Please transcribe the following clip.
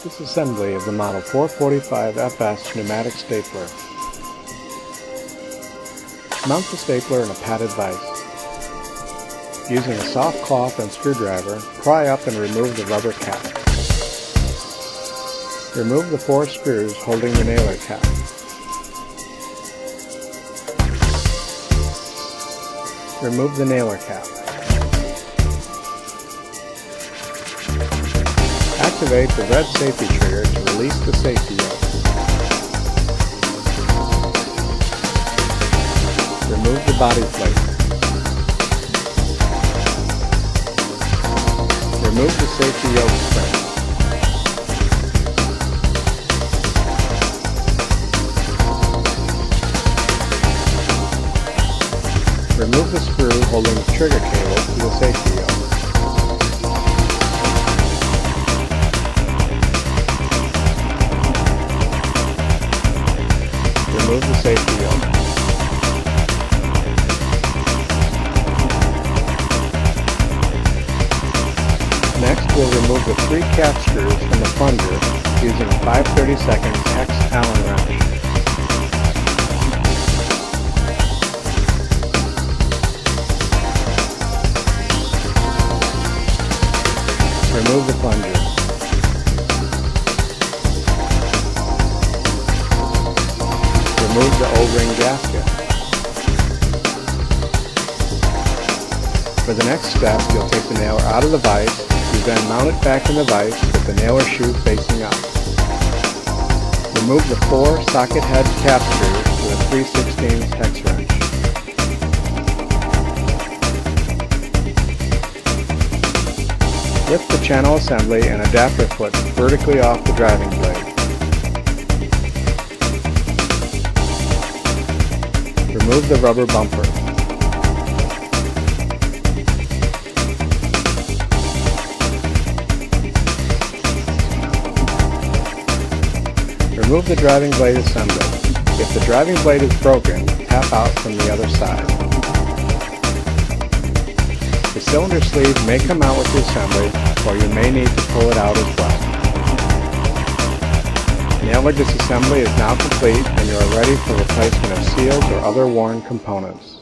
Disassembly of the Model 445FS pneumatic stapler. Mount the stapler in a padded vise. Using a soft cloth and screwdriver, pry up and remove the rubber cap. Remove the 4 screws holding the nailer cap. Remove the nailer cap. Activate the red safety trigger to release the safety yoke. Remove the body plate. Remove the safety yoke spring. Remove the screw holding the trigger cable to the safety yoke. Remove the safety yoke. Next, we'll remove the 3 cap screws from the plunger using a 5/32 hex Allen wrench. Remove the plunger. Remove the O-ring gasket. For the next step, you'll take the nailer out of the vise. You then mount it back in the vise with the nailer shoe facing up. Remove the 4 socket head cap screws with a 3/16 hex wrench. Lift the channel assembly and adapter foot vertically off the driving blade. Remove the rubber bumper. Remove the driving blade assembly. If the driving blade is broken, tap out from the other side. The cylinder sleeve may come out with the assembly, or you may need to pull it out as well. Nailer disassembly is now complete and you are ready for replacement of seals or other worn components.